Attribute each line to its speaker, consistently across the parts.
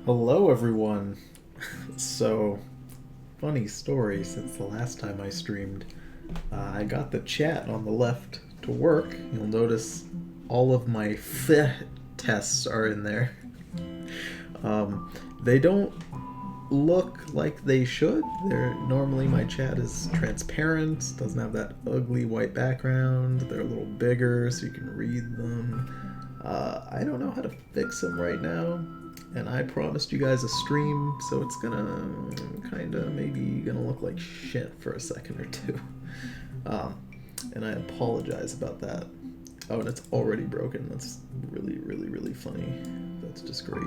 Speaker 1: Hello, everyone. So, funny story since the last time I streamed. I got the chat on the left to work. You'll notice all of my tests are in there. They don't look like they should. They're normally my chat is transparent, doesn't have that ugly white background. They're a little bigger so you can read them. I don't know how to fix them right now, and I promised you guys a stream, so it's gonna kind of maybe gonna look like shit for a second or two. Um, and I apologize about that. Oh, and it's already broken. That's really, really, really funny. That's just great.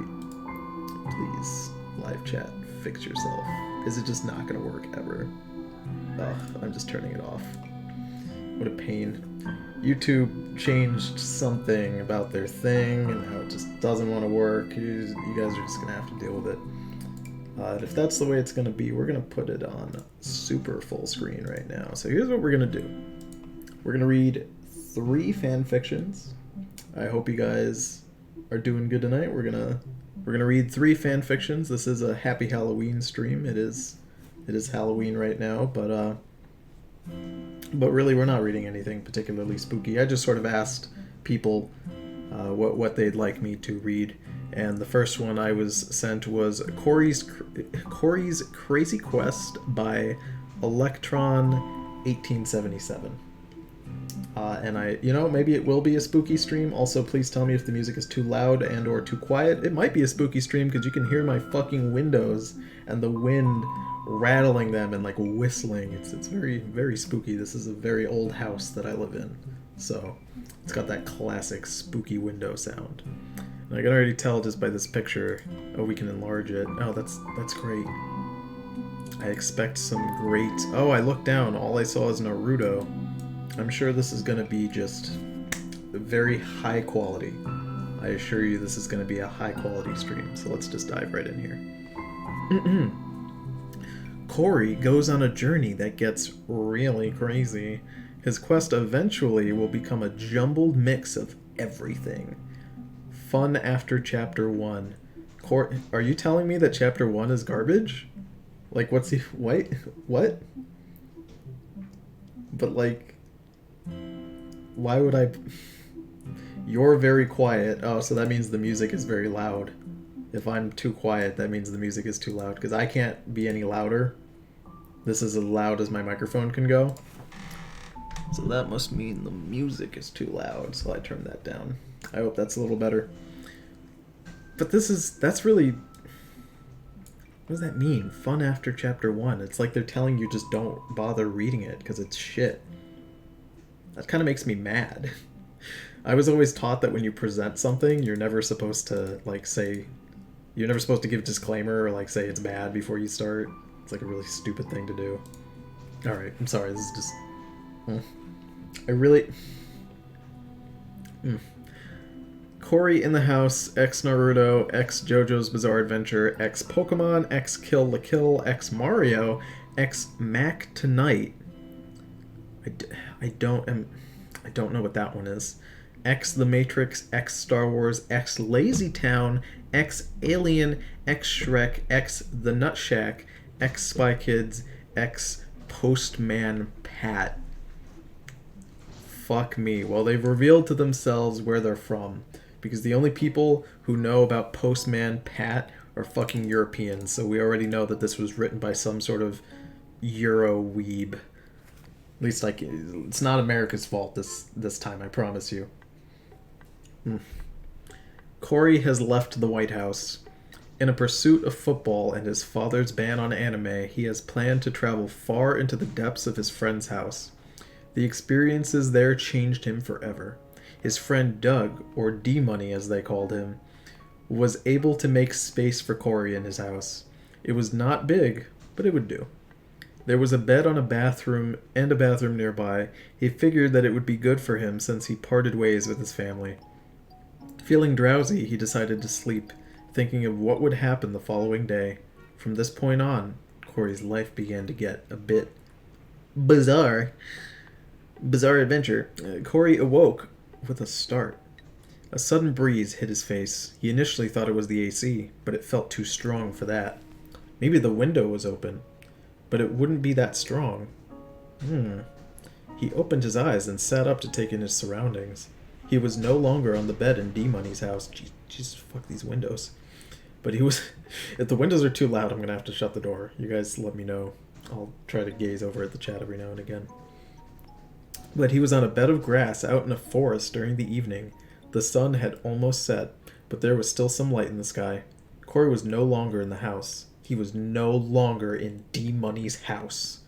Speaker 1: Please, live chat, fix yourself. Is it just not gonna work ever? Ugh, I'm just turning it off. What a pain. YouTube changed something about their thing and how it just doesn't want to work. You guys are just gonna have to deal with it. If that's the way it's gonna be, we're gonna put it on super full screen right now. So here's what we're gonna do. We're gonna read 3 fan fictions. I hope you guys are doing good tonight. We're gonna read 3 fan fictions. This is a Happy Halloween stream. It is Halloween right now, but really we're not reading anything particularly spooky. I just sort of asked people what they'd like me to read, and the first one I was sent was Corey's Crazy Quest by Electron 1877. And maybe it will be a spooky stream. Also, please tell me if the music is too loud and or too quiet. It might be a spooky stream because you can hear my fucking windows and the wind rattling them and like whistling. It's very, very spooky. This is a very old house that I live in, so it's got that classic spooky window sound. And I can already tell just by this picture. Oh, we can enlarge it. Oh, that's great. I expect some great... Oh, I looked down. All I saw is Naruto. I'm sure this is going to be just very high quality. I assure you this is going to be a high quality stream. So let's just dive right in here. Corey goes on a journey that gets really crazy. His quest eventually will become a jumbled mix of everything. Fun after chapter 1. Are you telling me that chapter 1 is garbage? Like, what's he... Wait, what? But, like... Why would I... You're very quiet. Oh, so that means the music is very loud. If I'm too quiet, that means the music is too loud. Because I can't be any louder. This is as loud as my microphone can go. So that must mean the music is too loud. So I turned that down. I hope that's a little better. But that's really... What does that mean? Fun after chapter 1. It's like they're telling you just don't bother reading it because it's shit. That kind of makes me mad. I was always taught that when you present something, you're never supposed to, like, say... You're never supposed to give a disclaimer or, like, say it's bad before you start. It's, like, a really stupid thing to do. Alright, I'm sorry, this is just... I really... Corey in the House, X Naruto, X JoJo's Bizarre Adventure, X Pokemon, X Kill la Kill, X Mario, X Mac Tonight. I don't know what that one is. X The Matrix, X Star Wars, X Lazy Town, X Alien, X Shrek, X The Nut Shack, X Spy Kids, X Postman Pat. Fuck me. Well, they've revealed to themselves where they're from. Because the only people who know about Postman Pat are fucking Europeans, so we already know that this was written by some sort of Euro weeb. At least, like, it's not America's fault this time, I promise you. Corey has left the White House. In a pursuit of football and his father's ban on anime, he has planned to travel far into the depths of his friend's house. The experiences there changed him forever. His friend Doug, or D-Money as they called him, was able to make space for Corey in his house. It was not big, but it would do. There was a bed on a bathroom and a bathroom nearby. He figured that it would be good for him since he parted ways with his family. Feeling drowsy, he decided to sleep, thinking of what would happen the following day. From this point on, Corey's life began to get a bit bizarre. Bizarre adventure. Corey awoke with a start. A sudden breeze hit his face. He initially thought it was the AC, but it felt too strong for that. Maybe the window was open, but it wouldn't be that strong. He opened his eyes and sat up to take in his surroundings. He was no longer on the bed in D-Money's house. Jesus, fuck these windows. But he was... If the windows are too loud, I'm going to have to shut the door. You guys let me know. I'll try to gaze over at the chat every now and again. But he was on a bed of grass out in a forest during the evening. The sun had almost set, but there was still some light in the sky. Corey was no longer in the house. He was no longer in D-Money's house.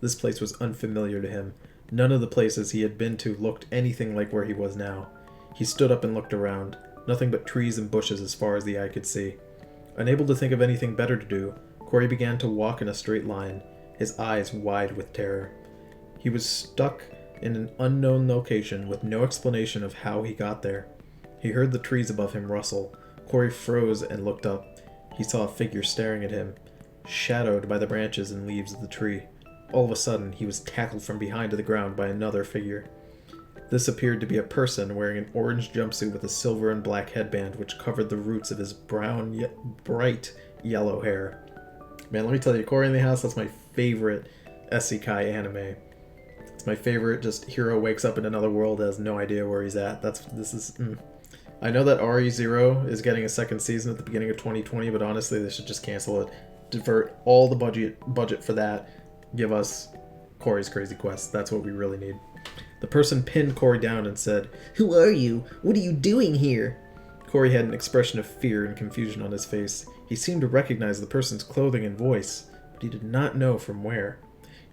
Speaker 1: This place was unfamiliar to him. None of the places he had been to looked anything like where he was now. He stood up and looked around. Nothing but trees and bushes as far as the eye could see. Unable to think of anything better to do, Corey began to walk in a straight line, his eyes wide with terror. He was stuck in an unknown location with no explanation of how he got there. He heard the trees above him rustle. Corey froze and looked up. He saw a figure staring at him, shadowed by the branches and leaves of the tree. All of a sudden, he was tackled from behind to the ground by another figure. This appeared to be a person wearing an orange jumpsuit with a silver and black headband which covered the roots of his brown yet bright yellow hair. Man, let me tell you, Corey in the House, that's my favorite isekai anime. It's my favorite, just hero wakes up in another world, has no idea where he's at. I know that RE0 is getting a second season at the beginning of 2020, but honestly, they should just cancel it. Divert all the budget for that. Give us Corey's Crazy Quest. That's what we really need. The person pinned Corey down and said, "Who are you? What are you doing here?" Corey had an expression of fear and confusion on his face. He seemed to recognize the person's clothing and voice, but he did not know from where.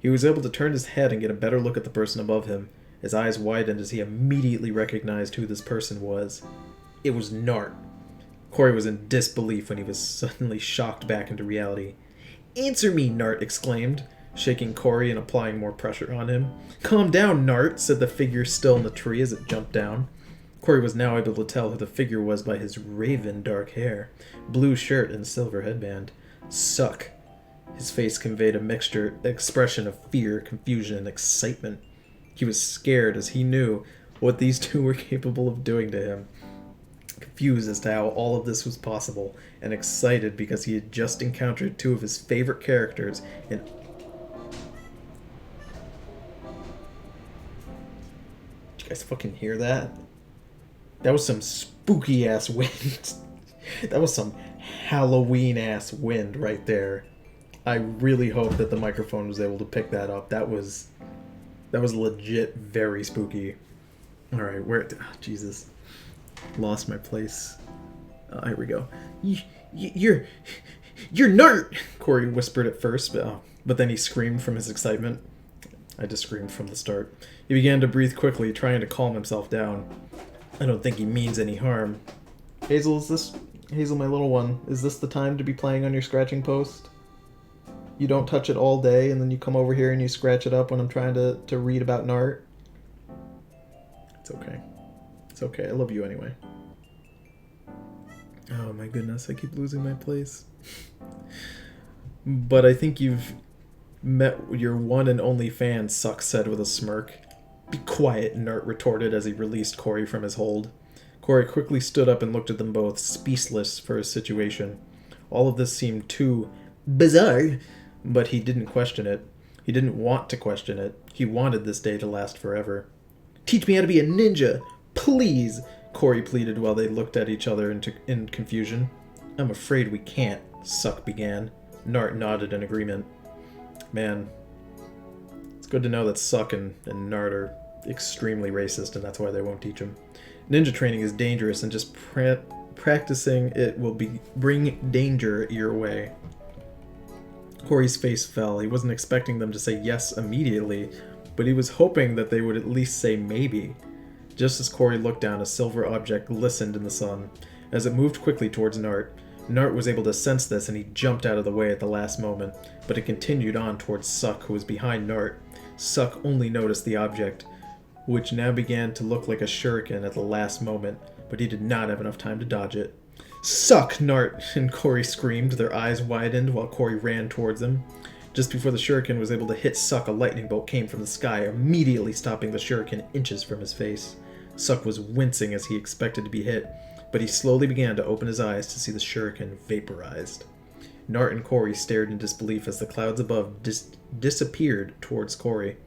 Speaker 1: He was able to turn his head and get a better look at the person above him. His eyes widened as he immediately recognized who this person was. It was Nart. Corey was in disbelief when he was suddenly shocked back into reality. "Answer me," Nart exclaimed, shaking Corey and applying more pressure on him. "Calm down, Nart," said the figure still in the tree as it jumped down. Corey was now able to tell who the figure was by his raven dark hair, blue shirt, and silver headband. Suck. His face conveyed a expression of fear, confusion, and excitement. He was scared as he knew what these two were capable of doing to him. Confused as to how all of this was possible, and excited because he had just encountered two of his favorite characters in... Did you guys fucking hear that? That was some spooky ass wind. That was some Halloween ass wind right there. I really hope that the microphone was able to pick that up. That was legit very spooky. All right, Jesus, lost my place. Here we go. You're Nart, Corey whispered at first, but then he screamed from his excitement. I just screamed from the start. He began to breathe quickly, trying to calm himself down. I don't think he means any harm. Hazel, my little one, is this the time to be playing on your scratching post? You don't touch it all day, and then you come over here and you scratch it up when I'm trying to read about Nart? It's okay. It's okay. I love you anyway. Oh my goodness, I keep losing my place. But I think you've met your one and only fan, Suck said with a smirk. Be quiet, Nart retorted as he released Corey from his hold. Corey quickly stood up and looked at them both, speechless for his situation. All of this seemed too bizarre, but he didn't question it. He didn't want to question it. He wanted this day to last forever. Teach me how to be a ninja, please, Corey pleaded while they looked at each other in confusion. I'm afraid we can't, Suck began. Nart nodded in agreement. Man, it's good to know that Suck and Nart are extremely racist, and that's why they won't teach him. Ninja training is dangerous, and just practicing it will bring danger your way. Corey's face fell. He wasn't expecting them to say yes immediately, but he was hoping that they would at least say maybe. Just as Corey looked down, a silver object glistened in the sun. As it moved quickly towards Nart, Nart was able to sense this and he jumped out of the way at the last moment, but it continued on towards Suck, who was behind Nart. Suck only noticed the object, which now began to look like a shuriken at the last moment, but he did not have enough time to dodge it. Suck, Nart! And Corey screamed, their eyes widened while Corey ran towards them. Just before the shuriken was able to hit Suck, a lightning bolt came from the sky, immediately stopping the shuriken inches from his face. Suck was wincing as he expected to be hit, but he slowly began to open his eyes to see the shuriken vaporized. Nart and Corey stared in disbelief as the clouds above disappeared towards Corey.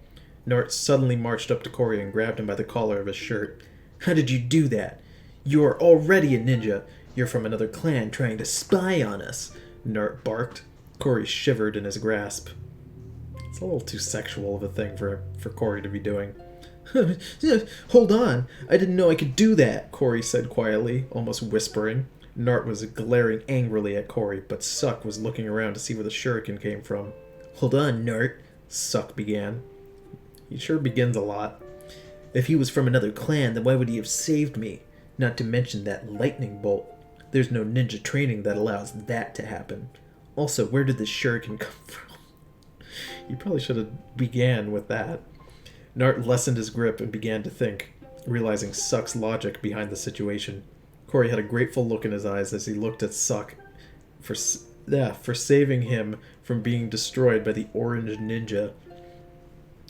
Speaker 1: Nart suddenly marched up to Corey and grabbed him by the collar of his shirt. "How did you do that? You are already a ninja. You're from another clan trying to spy on us," Nart barked. Corey shivered in his grasp. It's a little too sexual of a thing for Corey to be doing. "Hold on, I didn't know I could do that," Corey said quietly, almost whispering. Nart was glaring angrily at Corey, but Suck was looking around to see where the shuriken came from. "Hold on, Nart," Suck began. He sure begins a lot. "If he was from another clan, then why would he have saved me? Not to mention that lightning bolt. There's no ninja training that allows that to happen. Also, where did this shuriken come from?" You probably should have began with that. Nart lessened his grip and began to think, realizing Suck's logic behind the situation. Corey had a grateful look in his eyes as he looked at Suck for saving him from being destroyed by the orange ninja.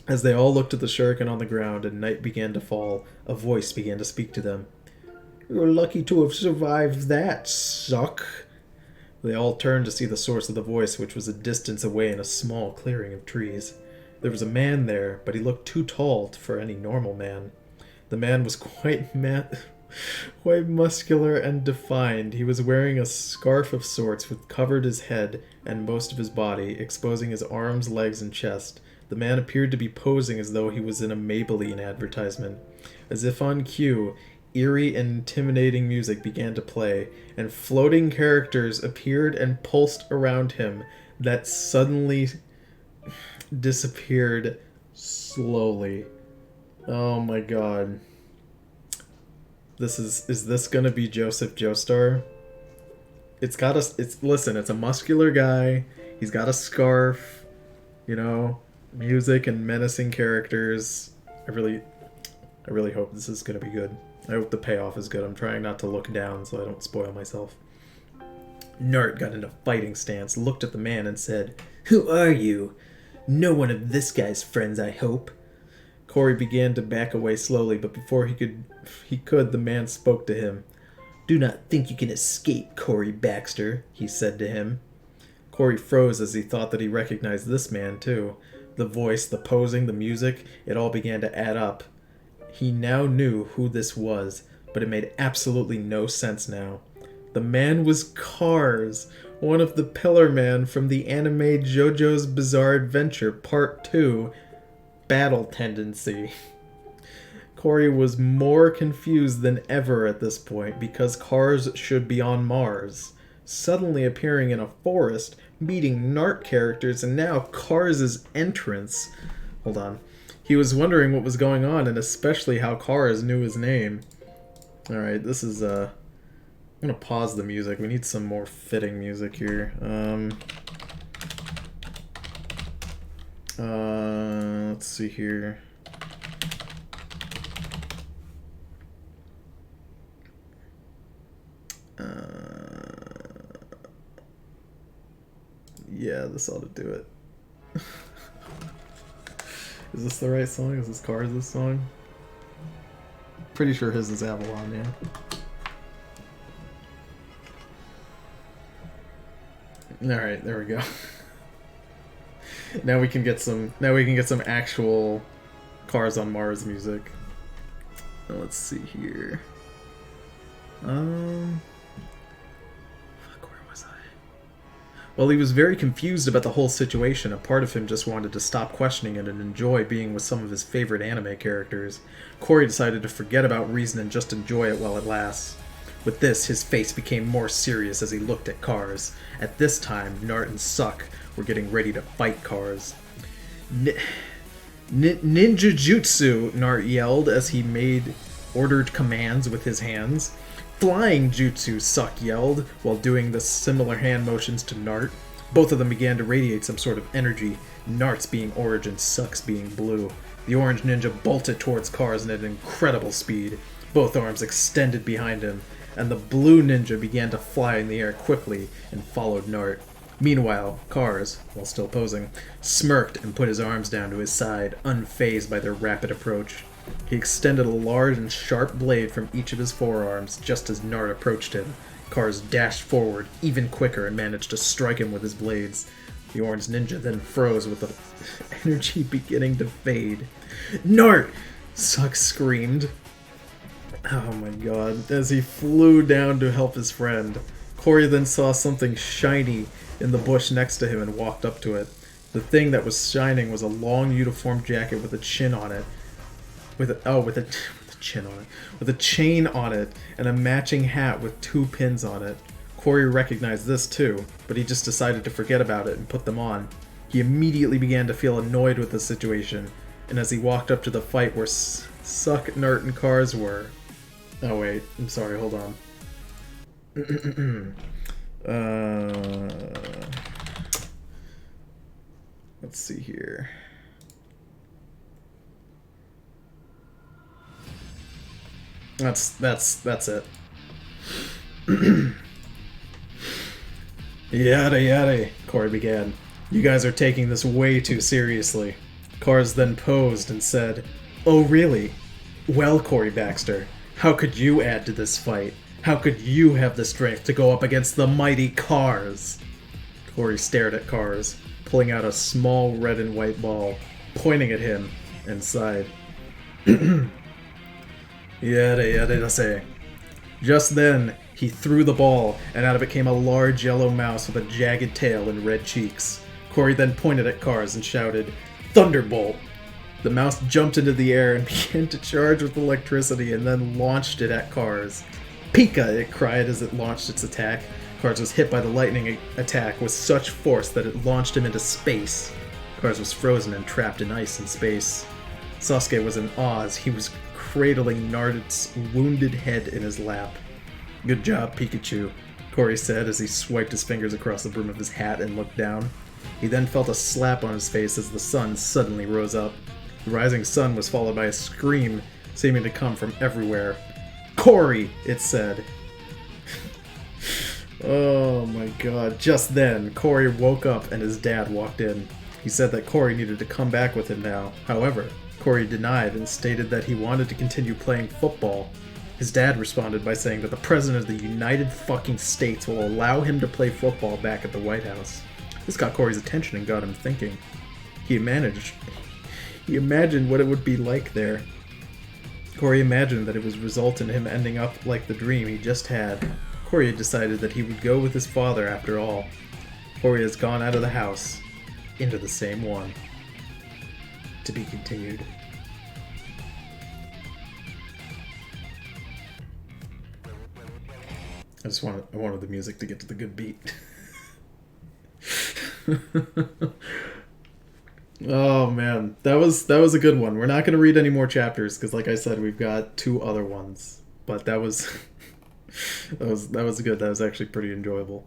Speaker 1: As they all looked at the shuriken on the ground and night began to fall, a voice began to speak to them. "You're lucky to have survived that, Suck." They all turned to see the source of the voice, which was a distance away in a small clearing of trees. There was a man there, but he looked too tall for any normal man. The man was quite muscular and defined. He was wearing a scarf of sorts which covered his head and most of his body, exposing his arms, legs, and chest. The man appeared to be posing as though he was in a Maybelline advertisement. As if on cue, eerie and intimidating music began to play, and floating characters appeared and pulsed around him that suddenly disappeared slowly. Oh my god. Is this gonna be Joseph Joestar? Listen, it's a muscular guy, he's got a scarf, music and menacing characters. I really hope this is gonna be good. I hope the payoff is good. I'm trying not to look down so I don't spoil myself. Nart got in a fighting stance, looked at the man, and said, "Who are you? No one of this guy's friends, I hope." Corey began to back away slowly, but before he could, the man spoke to him. "Do not think you can escape, Corey Baxter," he said to him. Corey froze as he thought that he recognized this man, too. The voice, the posing, the music, it all began to add up. He now knew who this was, but it made absolutely no sense now. The man was Cars, one of the Pillar Man from the anime JoJo's Bizarre Adventure Part 2, Battle Tendency. Corey was more confused than ever at this point because Cars should be on Mars. Suddenly appearing in a forest, meeting Nart characters, and now Cars' entrance. Hold on. He was wondering what was going on, and especially how Cars knew his name. Alright, this is, I'm gonna pause the music. We need some more fitting music here. Let's see here. Yeah, this ought to do it. Is this the right song? Is this Cars' song? Pretty sure his is Avalon, yeah. Alright, there we go. Now we can get some actual Cars on Mars music. Let's see here. Where was I? While he was very confused about the whole situation, a part of him just wanted to stop questioning it and enjoy being with some of his favorite anime characters. Corey decided to forget about reason and just enjoy it while it lasts. With this, his face became more serious as he looked at Cars. At this time, Nart and Suck were getting ready to fight Cars. Ninja Jutsu, Nart yelled as he ordered commands with his hands. Flying Jutsu, Suck yelled, while doing the similar hand motions to Nart. Both of them began to radiate some sort of energy, Nart's being orange and Suck's being blue. The orange ninja bolted towards Cars at an incredible speed. Both arms extended behind him, and the blue ninja began to fly in the air quickly and followed Nart. Meanwhile, Cars, while still posing, smirked and put his arms down to his side, unfazed by their rapid approach. He extended a large and sharp blade from each of his forearms just as Nart approached him. Cars dashed forward even quicker and managed to strike him with his blades. The orange ninja then froze with the energy beginning to fade. Nart! Suck screamed. Oh my god. As he flew down to help his friend, Corey then saw something shiny in the bush next to him and walked up to it. The thing that was shining was a long uniform jacket with a chin on it. With a chain on it and a matching hat with 2 pins on it. Corey recognized this too, but he just decided to forget about it and put them on. He immediately began to feel annoyed with the situation, and as he walked up to the fight where Suck, Nart, and Cars were... Oh wait, I'm sorry, hold on. Let's see here. That's it. Yada yada, Corey began. You guys are taking this way too seriously. Cars then posed and said, Oh really? Well, Corey Baxter, how could you add to this fight? How could you have the strength to go up against the mighty Cars? Corey stared at Cars, pulling out a small red and white ball, pointing at him, and sighed. Yada say. Just then, he threw the ball, and out of it came a large yellow mouse with a jagged tail and red cheeks. Corey then pointed at Cars and shouted, Thunderbolt! The mouse jumped into the air and began to charge with electricity and then launched it at Cars. Pika! It cried as it launched its attack. Cars was hit by the lightning attack with such force that it launched him into space. Cars was frozen and trapped in ice in space. Sasuke was in awe as he was cradling Nart's wounded head in his lap. Good job, Pikachu, Corey said as he swiped his fingers across the brim of his hat and looked down. He then felt a slap on his face as the sun suddenly rose up. The rising sun was followed by a scream seeming to come from everywhere. Corey, it said. Oh my god. Just then, Corey woke up and his dad walked in. He said that Corey needed to come back with him now. However, Corey denied and stated that he wanted to continue playing football. His dad responded by saying that the President of the United fucking States will allow him to play football back at the White House. This got Corey's attention and got him thinking. He imagined what it would be like there. Corey imagined that it would result in him ending up like the dream he just had. Corey had decided that he would go with his father after all. Corey has gone out of the house, into the same one. To be continued. I wanted the music to get to the good beat. Oh man, that was a good one. We're not going to read any more chapters because, like I said, we've got 2 other ones. But that was that was good. That was actually pretty enjoyable.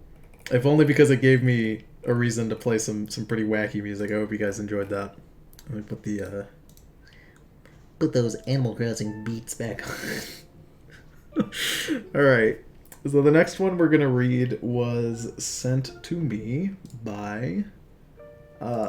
Speaker 1: If only because it gave me a reason to play some pretty wacky music. I hope you guys enjoyed that. Let me put those Animal Crossing beats back on. Alright, so the next one we're gonna read was sent to me by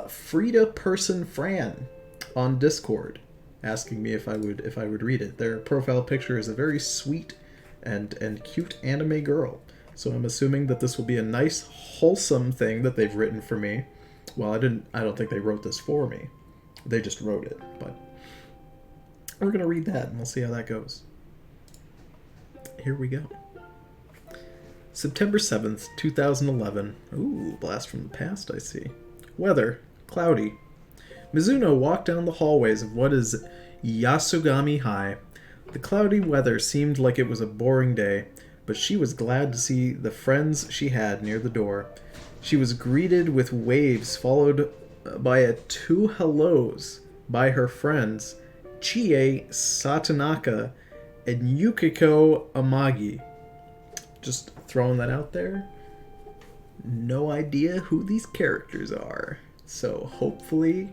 Speaker 1: Frida Person Fran on Discord, asking me if I would read it. Their profile picture is a very sweet and cute anime girl, so I'm assuming that this will be a nice, wholesome thing that they've written for me. Well, I don't think they wrote this for me. They just wrote it, but we're going to read that and we'll see how that goes. Here we go. September 7th, 2011. Ooh, blast from the past, I see. Weather, cloudy. Mizuno walked down the hallways of what is Yasugami High. The cloudy weather seemed like it was a boring day, but she was glad to see the friends she had near the door. She was greeted with waves followed by 2 hellos by her friends, Chie Satanaka and Yukiko Amagi. Just throwing that out there. No idea who these characters are, so hopefully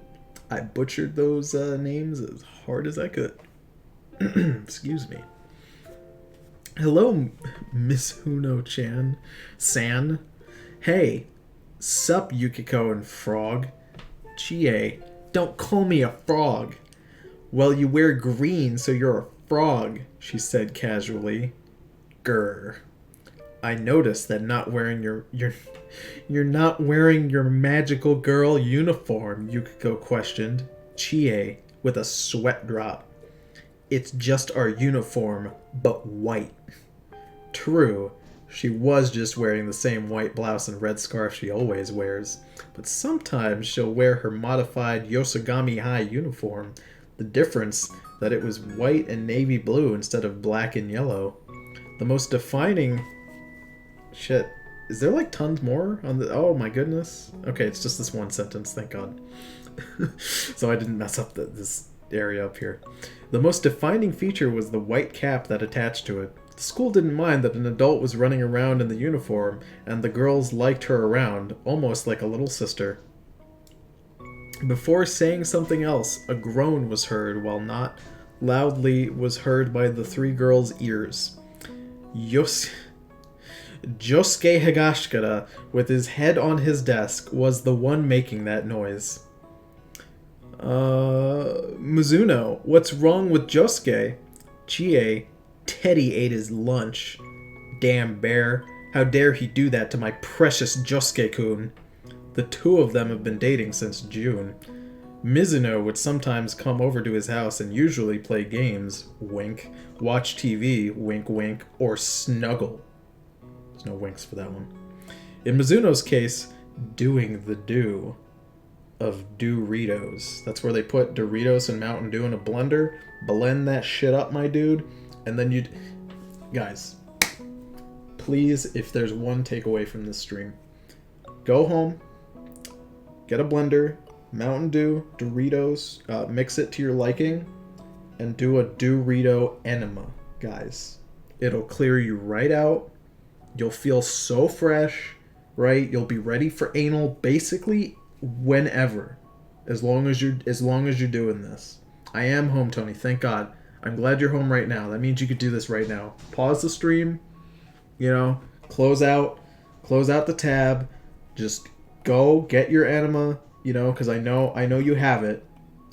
Speaker 1: I butchered those names as hard as I could. Excuse me. Hello, Miss Huno-chan. San. Hey. Sup, Yukiko and Frog. Chie. Don't call me a frog. Well, you wear green, so you're a frog, she said casually. Grr. I noticed that not wearing you're not wearing your magical girl uniform, Yukiko questioned. Chie, with a sweat drop. It's just our uniform, but white. True, she was just wearing the same white blouse and red scarf she always wears, but sometimes she'll wear her modified Yosogami High uniform. The difference that it was white and navy blue instead of black and yellow. The most defining... Shit. Is there like tons more on the... Oh my goodness. Okay, it's just this one sentence, thank God. So I didn't mess up this area up here. The most defining feature was the white cap that attached to it. The school didn't mind that an adult was running around in the uniform, and the girls liked her around, almost like a little sister. Before saying something else, a groan was heard, while not loudly was heard by the three girls' ears. Josuke Higashikata, with his head on his desk, was the one making that noise. Mizuno, what's wrong with Josuke? Chie, Teddy ate his lunch. Damn bear, how dare he do that to my precious Josuke-kun? The two of them have been dating since June. Mizuno would sometimes come over to his house and usually play games, wink, watch TV, wink wink, or snuggle. There's no winks for that one. In Mizuno's case, doing the do of Doritos. That's where they put Doritos and Mountain Dew in a blender, blend that shit up, my dude, and then you'd... Guys, please, if there's one takeaway from this stream, go home, get a blender, Mountain Dew, Doritos, mix it to your liking, and do a Dorito enema, guys. It'll clear you right out. You'll feel so fresh, right? You'll be ready for anal basically whenever, as long as you're doing this. I am home, Tony. Thank God. I'm glad you're home right now. That means you could do this right now. Pause the stream. You know, close out the tab. Just go get your enema. You know, because I know you have it.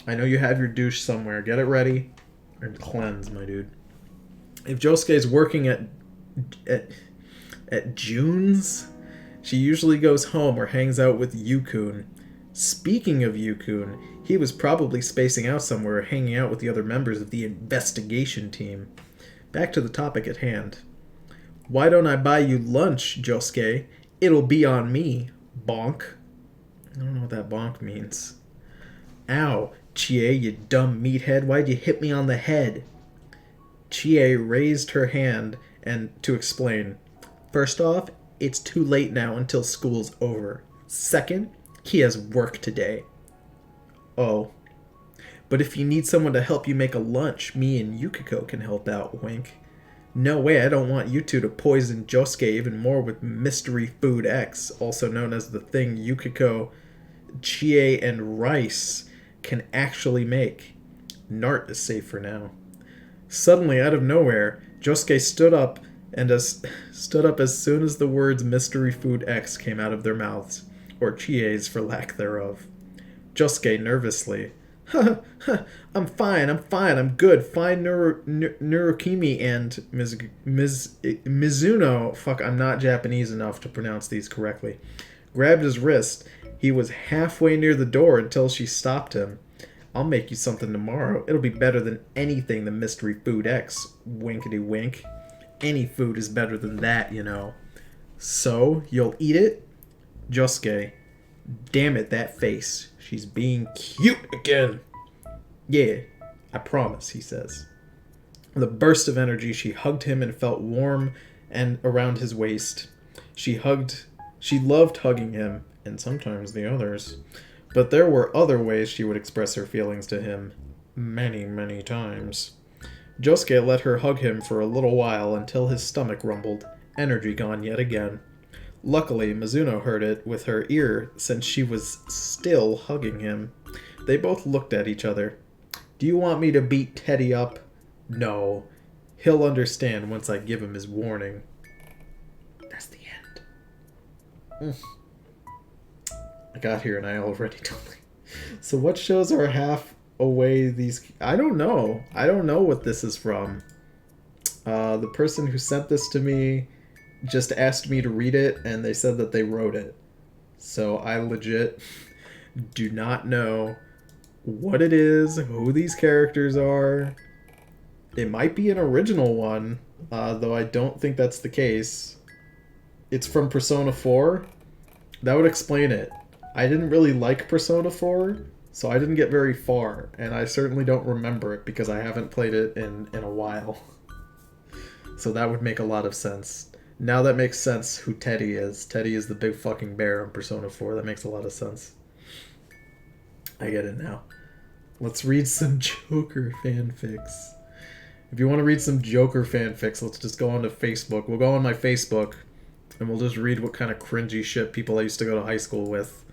Speaker 1: I know you have your douche somewhere. Get it ready and cleanse, my dude. If Josuke's working at June's, she usually goes home or hangs out with Yukun. Speaking of Yukun, he was probably spacing out somewhere, hanging out with the other members of the investigation team. Back to the topic at hand. Why don't I buy you lunch, Josuke? It'll be on me, bonk. I don't know what that bonk means. Ow, Chie, you dumb meathead, why'd you hit me on the head? Chie raised her hand and to explain. First off, it's too late now until school's over. Second, he has work today. Oh. But if you need someone to help you make a lunch, me and Yukiko can help out, wink. No way, I don't want you two to poison Josuke even more with Mystery Food X, also known as the thing Yukiko, Chie, and Rice can actually make. Nart is safe for now. Suddenly, out of nowhere, Josuke stood up as soon as the words Mystery Food X came out of their mouths, or Chie's for lack thereof. Josuke nervously, I'm fine, I'm good, fine Neurokimi and Mizuno, fuck, I'm not Japanese enough to pronounce these correctly, grabbed his wrist. He was halfway near the door until she stopped him. I'll make you something tomorrow. It'll be better than anything the Mystery Food X, winkety wink. Any food is better than that, you know. So, you'll eat it? Josuke, damn it, that face. She's being cute again. Yeah, I promise, he says. With a burst of energy, she hugged him and felt warm and around his waist. She loved hugging him, and sometimes the others. But there were other ways she would express her feelings to him. Many, many times. Josuke let her hug him for a little while until his stomach rumbled, energy gone yet again. Luckily, Mizuno heard it with her ear since she was still hugging him. They both looked at each other. Do you want me to beat Teddy up? No. He'll understand once I give him his warning. That's the end. I got here and I already told you. So what shows are half away these... I don't know. I don't know what this is from. The person who sent this to me just asked me to read it, and they said that they wrote it. So I legit do not know what it is, who these characters are. It might be an original one, though I don't think that's the case. It's from Persona 4. That would explain it. I didn't really like Persona 4, so I didn't get very far, and I certainly don't remember it because I haven't played it in a while. So that would make a lot of sense. Now that makes sense who Teddy is. Teddy is the big fucking bear in Persona 4. That makes a lot of sense. I get it now. Let's read some Joker fanfics. If you want to read some Joker fanfics, let's just go on to Facebook. We'll go on my Facebook, and we'll just read what kind of cringy shit people I used to go to high school with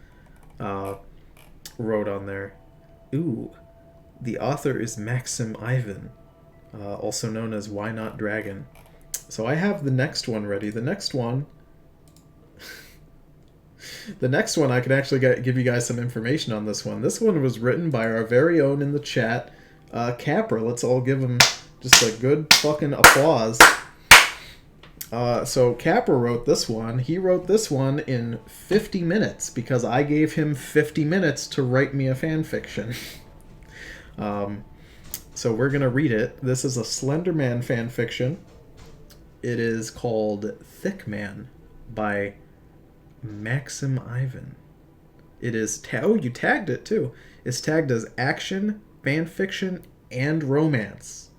Speaker 1: wrote on there. Ooh. The author is Maxim Ivan, also known as Why Not Dragon. So I have the next one ready. The next one I can actually give you guys some information on this one. This one was written by our very own in the chat, Capra. Let's all give him just a good fucking applause. So Capra wrote this one. He wrote this one in 50 minutes because I gave him 50 minutes to write me a fan fiction. So we're going to read it. This is a Slender Man fan fiction. It is called Thick Man by Maxim Ivan. It is... oh, you tagged it too. It's tagged as action, fan fiction, and romance.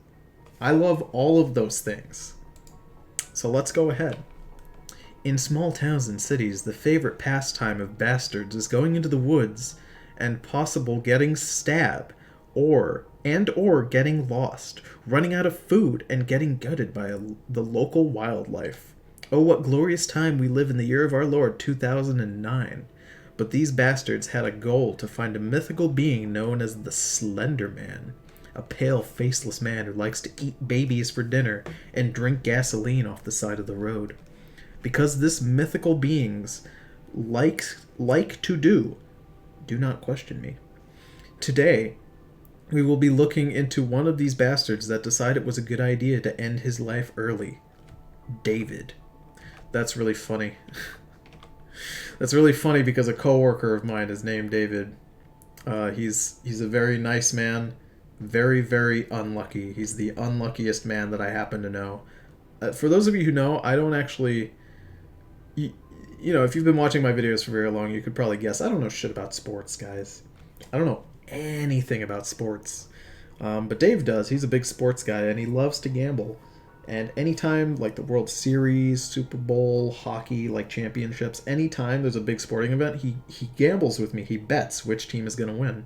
Speaker 1: I love all of those things. So let's go ahead. In small towns and cities, the favorite pastime of bastards is going into the woods and possible getting stabbed or getting lost, running out of food, and getting gutted by the local wildlife. Oh, what glorious time we live in the year of our Lord 2009. But these bastards had a goal to find a mythical being known as the Slender Man, a pale, faceless man who likes to eat babies for dinner and drink gasoline off the side of the road. Because this mythical beings like to do not question me. Today, we will be looking into one of these bastards that decided it was a good idea to end his life early. David. That's really funny. That's really funny because a coworker of mine is named David. He's a very nice man. Very, very unlucky. He's the unluckiest man that I happen to know. For those of you who know, I don't actually... You know, if you've been watching my videos for very long, you could probably guess. I don't know shit about sports, guys. I don't know anything about sports. But Dave does. He's a big sports guy, and he loves to gamble. And anytime, like the World Series, Super Bowl, hockey, like championships, anytime there's a big sporting event, he gambles with me. He bets which team is going to win.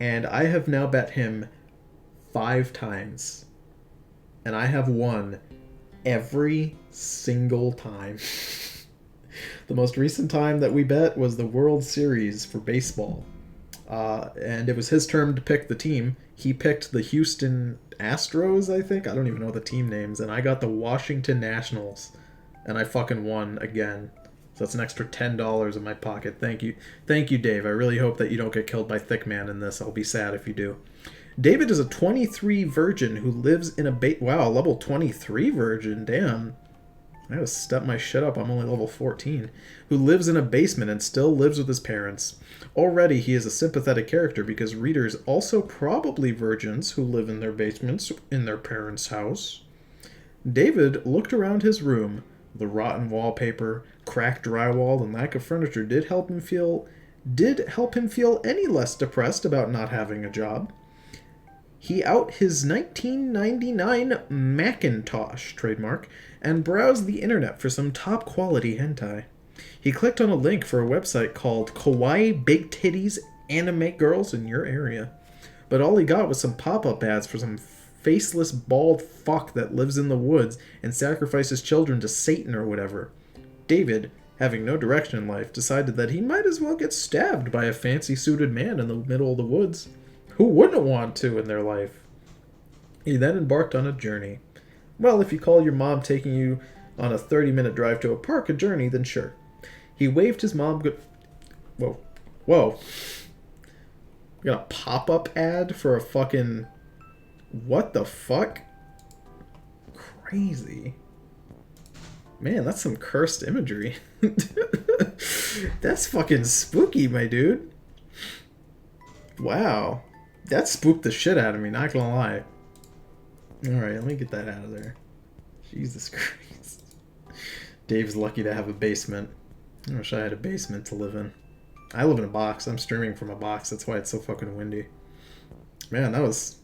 Speaker 1: And I have now bet him 5 times. And I have won every single time. The most recent time that we bet was the World Series for baseball. And it was his turn to pick the team. He picked the Houston Astros, I think. I don't even know the team names. And I got the Washington Nationals. And I fucking won again. So that's an extra $10 in my pocket. Thank you. Thank you, Dave. I really hope that you don't get killed by Thick Man in this. I'll be sad if you do. David is a 23 virgin who lives in a wow, level 23 virgin. Damn. I gotta step my shit up. I'm only level 14. Who lives in a basement and still lives with his parents. Already, he is a sympathetic character because readers also probably virgins who live in their basements in their parents' house. David looked around his room. The rotten wallpaper, cracked drywall, and lack of furniture did help him feel any less depressed about not having a job. He out his 1999 Macintosh trademark and browsed the internet for some top quality hentai. He clicked on a link for a website called Kawaii Big Titties Anime Girls in Your Area. But all he got was some pop-up ads for some faceless bald fuck that lives in the woods and sacrifices children to Satan or whatever. David, having no direction in life, decided that he might as well get stabbed by a fancy-suited man in the middle of the woods. Who wouldn't want to in their life? He then embarked on a journey. Well, if you call your mom taking you on a 30-minute drive to a park a journey, then sure. He waved his mom Whoa. We got a pop-up ad for a fucking... What the fuck? Crazy. Man, that's some cursed imagery. That's fucking spooky, my dude. Wow. That spooked the shit out of me, not gonna lie. Alright, let me get that out of there. Jesus Christ. Dave's lucky to have a basement. I wish I had a basement to live in. I live in a box. I'm streaming from a box. That's why it's so fucking windy. Man, that was...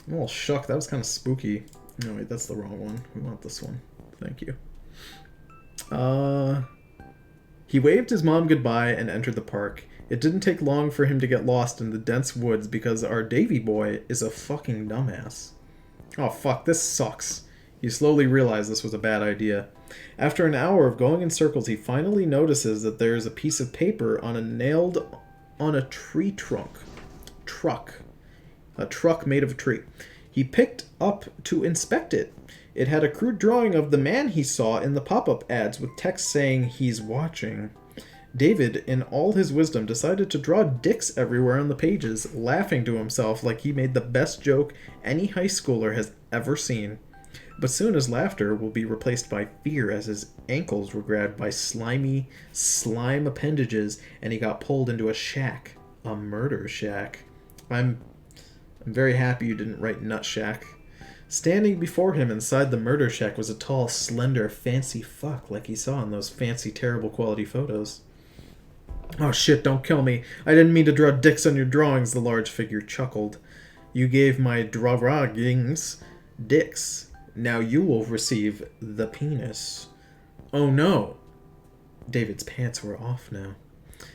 Speaker 1: I'm all shook. That was kind of spooky. No, wait, that's the wrong one. We want this one. Thank you. He waved his mom goodbye and entered the park. It didn't take long for him to get lost in the dense woods because our Davy boy is a fucking dumbass. Oh fuck, this sucks. He slowly realized this was a bad idea. After an hour of going in circles, he finally notices that there is a piece of paper nailed on a tree trunk. A truck made of a tree. He picked up to inspect it. It had a crude drawing of the man he saw in the pop-up ads with text saying he's watching. David, in all his wisdom, decided to draw dicks everywhere on the pages, laughing to himself like he made the best joke any high schooler has ever seen. But soon his laughter will be replaced by fear as his ankles were grabbed by slimy slime appendages and he got pulled into a shack. A murder shack. I'm very happy you didn't write nut shack. Standing before him inside the murder shack was a tall, slender, fancy fuck like he saw in those fancy, terrible quality photos. Oh shit, don't kill me. I didn't mean to draw dicks on your drawings, the large figure chuckled. You gave my drawings dicks. Now you will receive the penis. Oh no. David's pants were off now.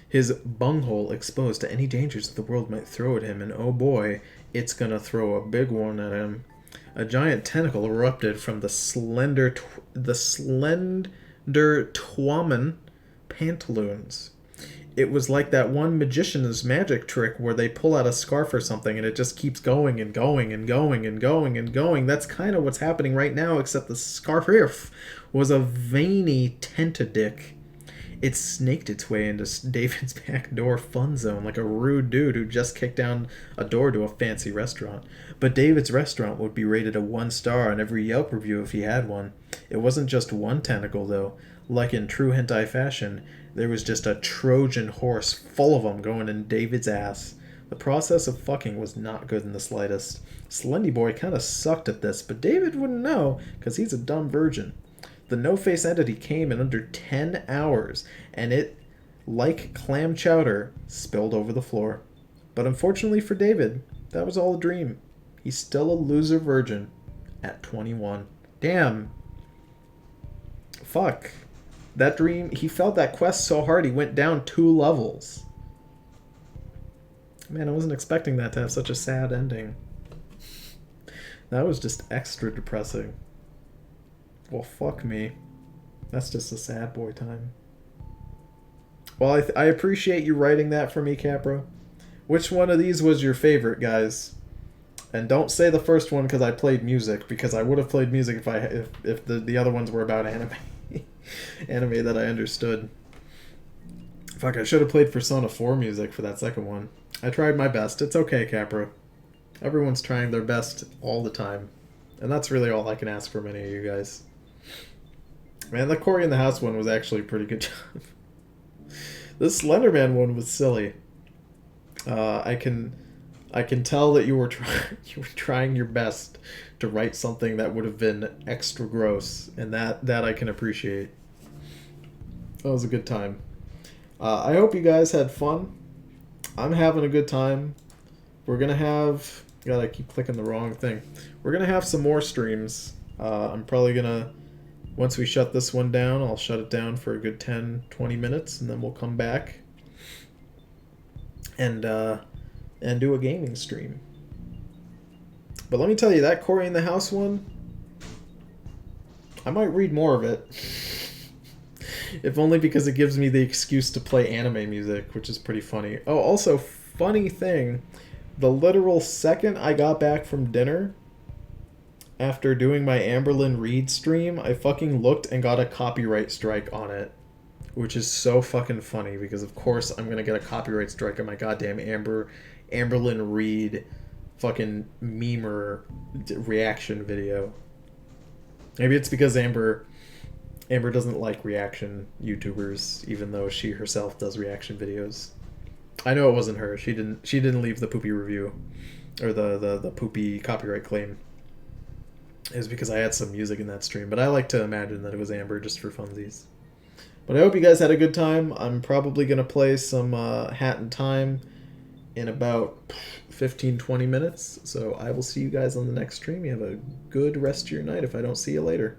Speaker 1: His bunghole exposed to any dangers the world might throw at him, and oh boy, it's gonna throw a big one at him. A giant tentacle erupted from the slender Twaman pantaloons. It was like that one magician's magic trick where they pull out a scarf or something and it just keeps going and going and going and going and going. That's kind of what's happening right now, except the scarf was a veiny tentadick. It snaked its way into David's back door fun zone like a rude dude who just kicked down a door to a fancy restaurant. But David's restaurant would be rated a 1 star on every Yelp review if he had one. It wasn't just one tentacle, though. Like in true hentai fashion, there was just a Trojan horse full of them going in David's ass. The process of fucking was not good in the slightest. Slendy Boy kind of sucked at this, but David wouldn't know because he's a dumb virgin. The no-face entity came in under 10 hours, and it, like clam chowder, spilled over the floor. But unfortunately for David, that was all a dream. He's still a loser virgin at 21. Damn. Fuck. That dream, he felt that quest so hard he went down 2 levels. Man, I wasn't expecting that to have such a sad ending. That was just extra depressing. Well, fuck me. That's just a sad boy time. Well, I appreciate you writing that for me, Capra. Which one of these was your favorite, guys? And don't say the first one because I played music, because I would have played music if the other ones were about anime. Anime that I understood. Fuck, I should have played Persona 4 music for that second one. I tried my best. It's okay, Capra. Everyone's trying their best all the time. And that's really all I can ask from any of you guys. Man, the Cory in the House one was actually a pretty good job. This Slender Man one was silly. I can tell that you were trying your best to write something that would have been extra gross, and that I can appreciate. That was a good time. I hope you guys had fun. I'm having a good time. We're gonna have... God, I keep clicking the wrong thing. We're gonna have some more streams. I'm probably gonna... Once we shut this one down, I'll shut it down for a good 10-20 minutes, and then we'll come back and do a gaming stream. But let me tell you, that Cory in the House one, I might read more of it. If only because it gives me the excuse to play anime music, which is pretty funny. Oh, also, funny thing, the literal second I got back from dinner, after doing my Amberlyn Reed stream, I fucking looked and got a copyright strike on it. which is so fucking funny because of course I'm gonna get a copyright strike on my goddamn Amberlyn Reed fucking memer reaction video. Maybe it's because Amber doesn't like reaction YouTubers, even though she herself does reaction videos. I know it wasn't her. She didn't leave the poopy review or the poopy copyright claim. It was because I had some music in that stream, but I like to imagine that it was Amber just for funsies. But I hope you guys had a good time. I'm probably going to play some Hat in Time in about 15-20 minutes. So I will see you guys on the next stream. You have a good rest of your night if I don't see you later.